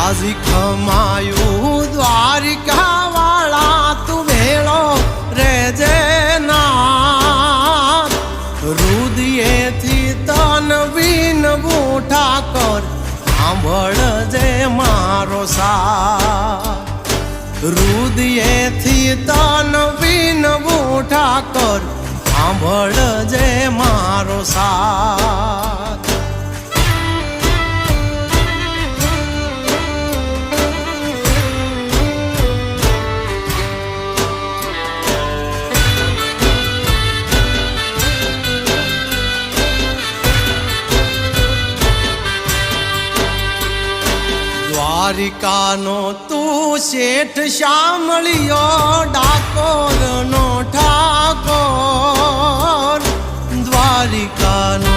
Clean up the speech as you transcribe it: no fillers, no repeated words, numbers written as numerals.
આજી ખમાયું દ્વારિકા વાળા તું ભેળો રેજે ના રુદિયેથી તન વિનવું ઠાકોર સાંભળજે મારો સાથ રુદિયેથી તન વિનવું ઠાકોર સાંભળજે મારો સાથ દ્વારિકાનો તું શેઠ શામળિયો ડાકોરનો ઠાકોર દ્વારિકાનો